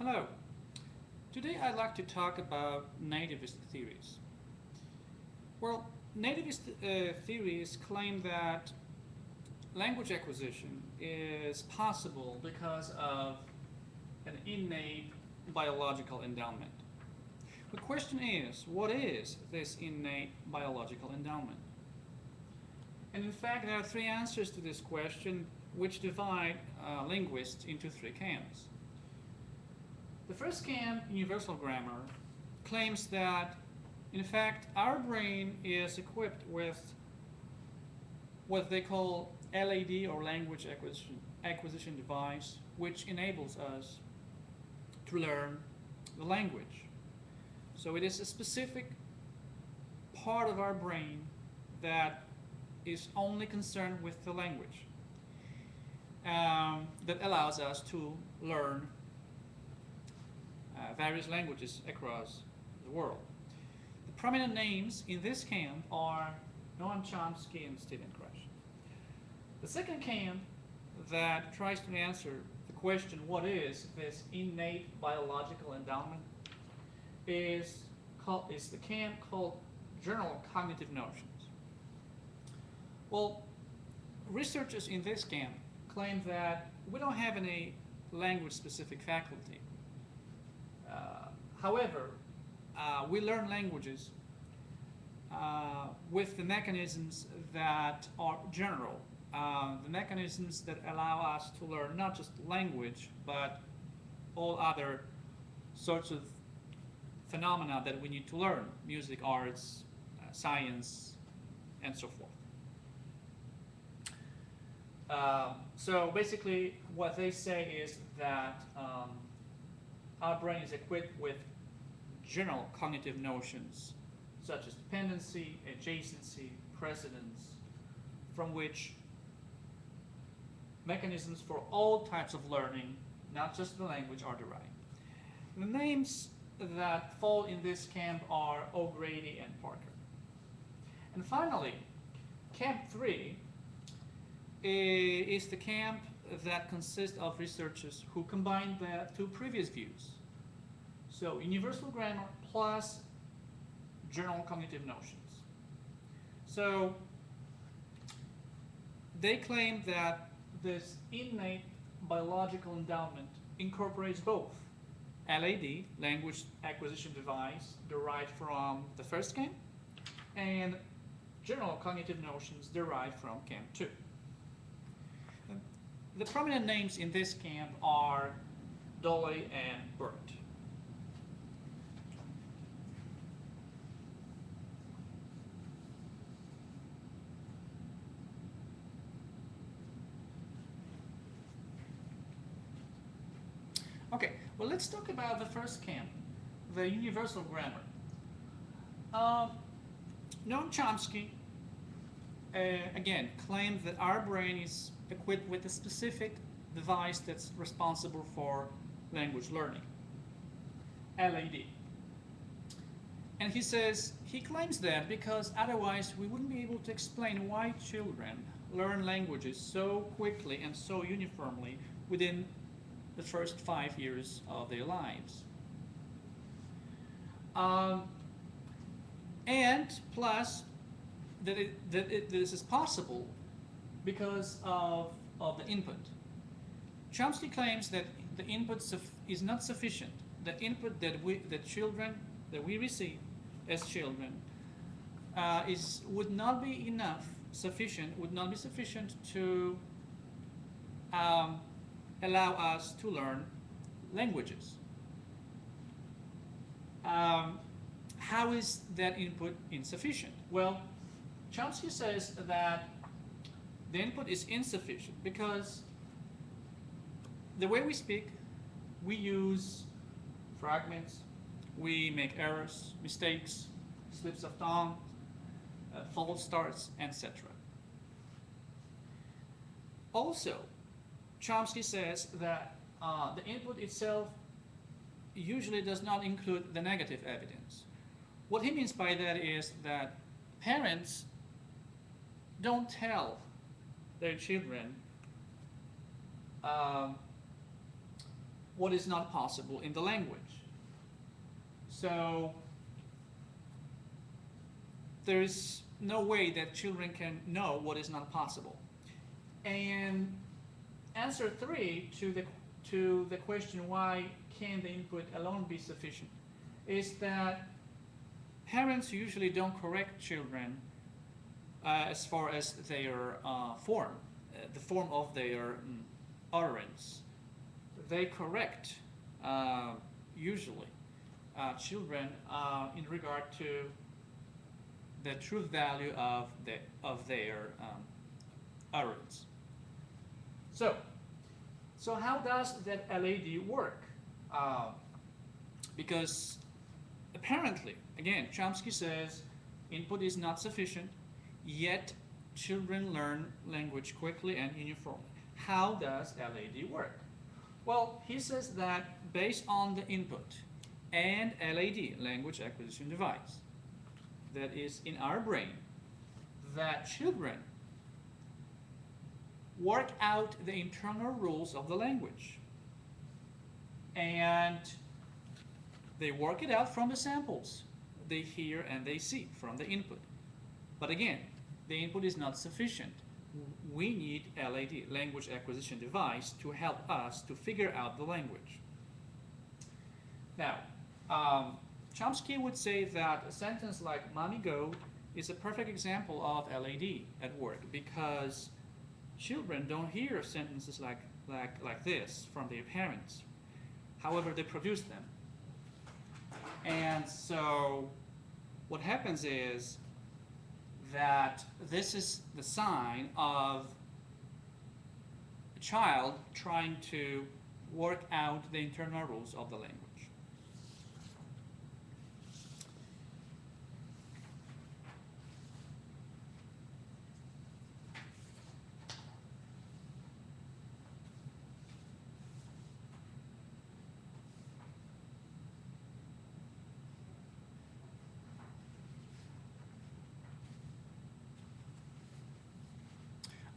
Hello. Today I'd like to talk about nativist theories. Well, nativist theories claim that language acquisition is possible because of an innate biological endowment. The question is, what is this innate biological endowment? And in fact, there are three answers to this question which divide linguists into three camps. The first camp, universal grammar, claims that, in fact, our brain is equipped with what they call LAD, or language acquisition device, which enables us to learn the language. So it is a specific part of our brain that is only concerned with the language, that allows us to learn various languages across the world. The prominent names in this camp are Noam Chomsky and Stephen Krashen. The second camp that tries to answer the question, what is this innate biological endowment, is the camp called general cognitive notions. Well, researchers in this camp claim that we don't have any language-specific faculty. However, we learn languages with the mechanisms that are general, the mechanisms that allow us to learn not just language, but all other sorts of phenomena that we need to learn: music, arts, science, and so forth. So basically, what they say is that our brain is equipped with general cognitive notions such as dependency, adjacency, precedence, from which mechanisms for all types of learning, not just the language, are derived. The names that fall in this camp are O'Grady and Parker. And finally, Camp 3 is the camp that consists of researchers who combine the two previous views. So universal grammar plus general cognitive notions. So they claim that this innate biological endowment incorporates both LAD, language acquisition device, derived from the first camp, and general cognitive notions derived from camp 2. The prominent names in this camp are Dolly and Burt. Okay, well, let's talk about the first camp, the universal grammar. Noam Chomsky, again, claimed that our brain is equipped with a specific device that's responsible for language learning, LAD. And he claims that because otherwise we wouldn't be able to explain why children learn languages so quickly and so uniformly within the first 5 years of their lives. And plus, this is possible because of the input. Chomsky claims that the input is not sufficient. The input that we receive as children would not be sufficient to allow us to learn languages. How is that input insufficient? Well, Chomsky says that the input is insufficient because the way we speak, we use fragments, we make errors, mistakes, slips of tongue, false starts, etc. Also, Chomsky says that the input itself usually does not include the negative evidence. What he means by that is that parents don't tell their children what is not possible in the language. So there is no way that children can know what is not possible. And answer 3 to the question why can the input alone be sufficient is that parents usually don't correct children as far as their form, the form of their utterance. They correct usually children in regard to the truth value of their utterance. So how does that LAD work? Because apparently, again, Chomsky says input is not sufficient, yet children learn language quickly and uniformly. How does LAD work? Well, he says that based on the input and LAD, language acquisition device, that is in our brain, that children work out the internal rules of the language. And they work it out from the samples they hear and they see from the input. But again, the input is not sufficient. We need LAD, language acquisition device, to help us to figure out the language. Now, Chomsky would say that a sentence like "Mommy go" is a perfect example of LAD at work, because children don't hear sentences like this from their parents. However, they produce them. And so what happens is that this is the sign of a child trying to work out the internal rules of the language.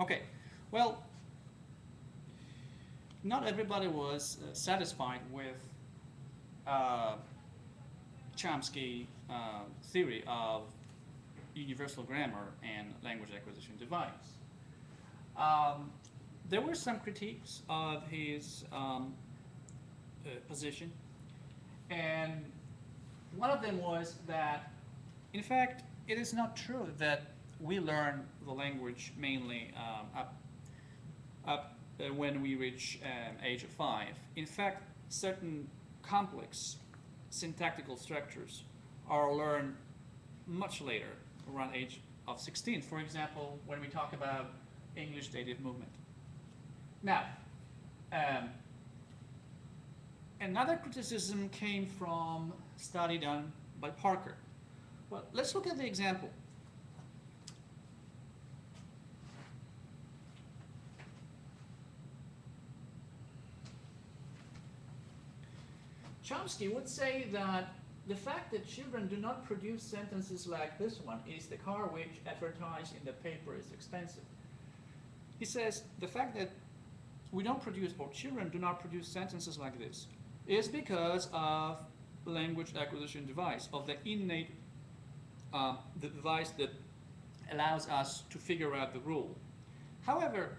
Okay, well, not everybody was satisfied with Chomsky's theory of universal grammar and language acquisition device. There were some critiques of his position, and one of them was that, in fact, it is not true that we learn the language mainly up when we reach age of 5. In fact, certain complex syntactical structures are learned much later, around age of 16. For example, when we talk about English dative movement. Now, another criticism came from a study done by Parker. Well, let's look at the example. Chomsky would say that the fact that children do not produce sentences like this one, "Is the car which advertised in the paper is expensive?" He says the fact that we don't produce, or children do not produce sentences like this, is because of language acquisition device, of the innate the device that allows us to figure out the rule. However,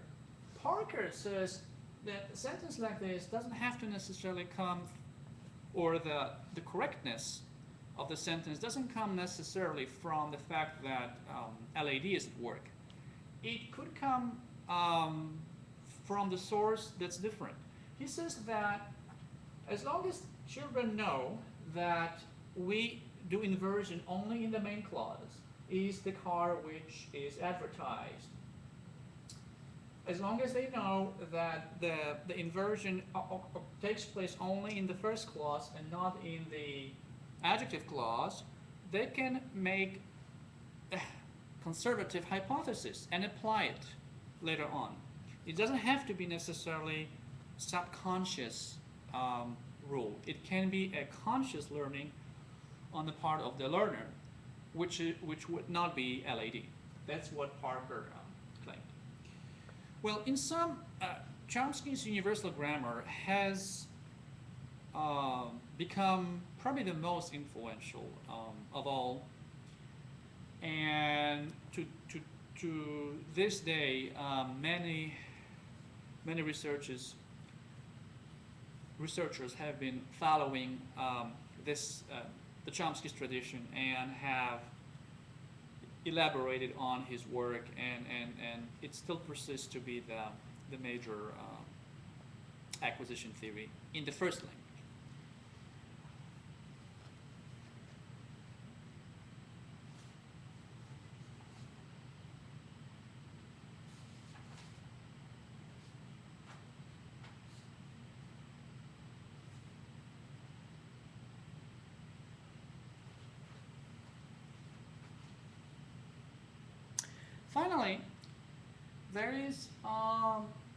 Parker says that a sentence like this doesn't have to necessarily come, or the correctness of the sentence doesn't come necessarily from the fact that LAD is at work. It could come from the source that's different. He says that as long as children know that we do inversion only in the main clause, "Is the car which is advertised," as long as they know that the inversion takes place only in the first clause and not in the adjective clause, they can make a conservative hypothesis and apply it later on. It doesn't have to be necessarily subconscious rule. It can be a conscious learning on the part of the learner, which would not be LAD. That's what Parker claimed. Well, in some, Chomsky's universal grammar has become probably the most influential of all. And to this day, many researchers have been following this the Chomsky's tradition and have elaborated on his work, and it still persists to be the major acquisition theory in the first language. Finally, there is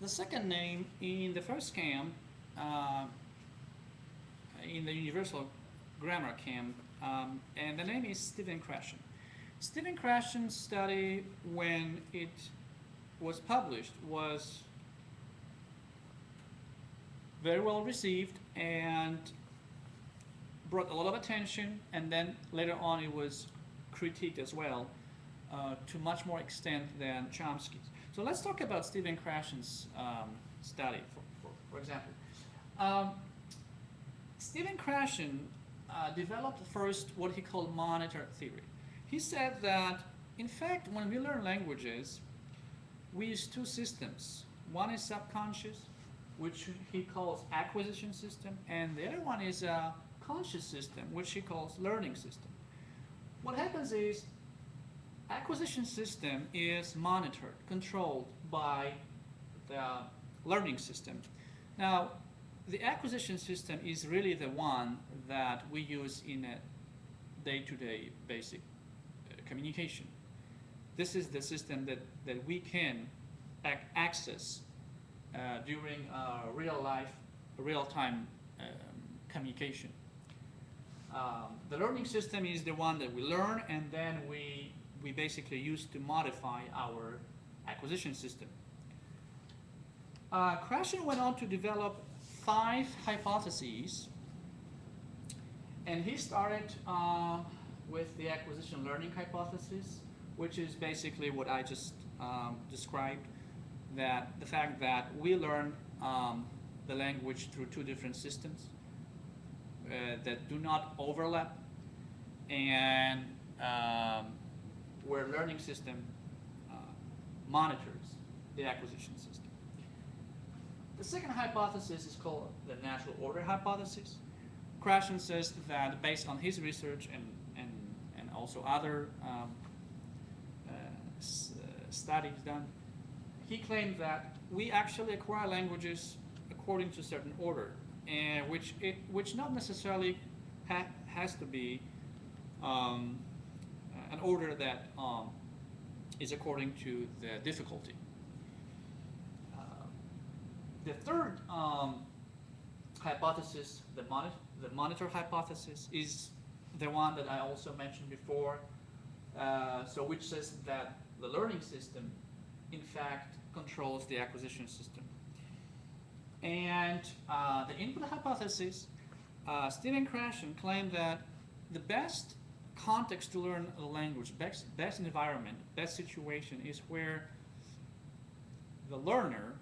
the second name in the first camp, uh, in the universal grammar camp, and the name is Stephen Krashen. Stephen Krashen's study, when it was published, was very well received and brought a lot of attention, and then later on it was critiqued as well, to much more extent than Chomsky's. So let's talk about Stephen Krashen's study, for example. Um, Stephen Krashen developed first what he called monitor theory. He said that, in fact, when we learn languages, we use two systems. One is subconscious, which he calls acquisition system, and the other one is a conscious system, which he calls learning system. What happens is acquisition system is monitored, controlled by the learning system. Now, the acquisition system is really the one that we use in a day-to-day basic communication. This is the system that we can access during real life, real-time communication. The learning system is the one that we learn, and then we basically use to modify our acquisition system. Krashen went on to develop 5 hypotheses, and he started with the acquisition learning hypothesis, which is basically what I just described, that the fact that we learn the language through 2 different systems that do not overlap, and where learning system monitors the acquisition system. The second hypothesis is called the natural order hypothesis. Krashen says that based on his research and also other studies done, he claimed that we actually acquire languages according to a certain order, and which not necessarily has to be an order that is according to the difficulty. The third hypothesis, the monitor hypothesis, is the one that I also mentioned before, so which says that the learning system, in fact, controls the acquisition system. And the input hypothesis, Stephen Krashen claimed that the best context to learn a language, best environment, best situation is where the learner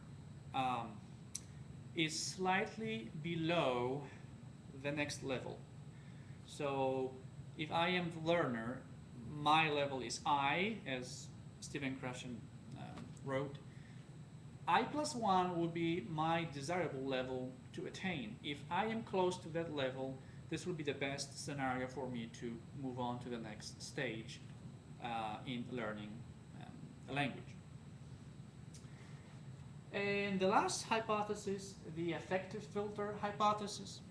is slightly below the next level. So if I am the learner, my level is I, as Stephen Krashen wrote. I+1 would be my desirable level to attain. If I am close to that level, this would be the best scenario for me to move on to the next stage in learning a language. And the last hypothesis, the affective filter hypothesis,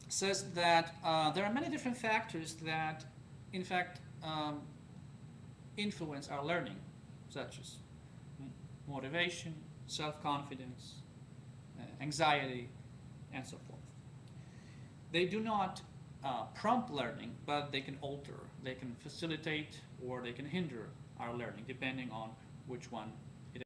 says that there are many different factors that, in fact, influence our learning, such as motivation, self-confidence, anxiety, and so forth. They do not prompt learning, but they can alter, they can facilitate, or they can hinder our learning, depending on which one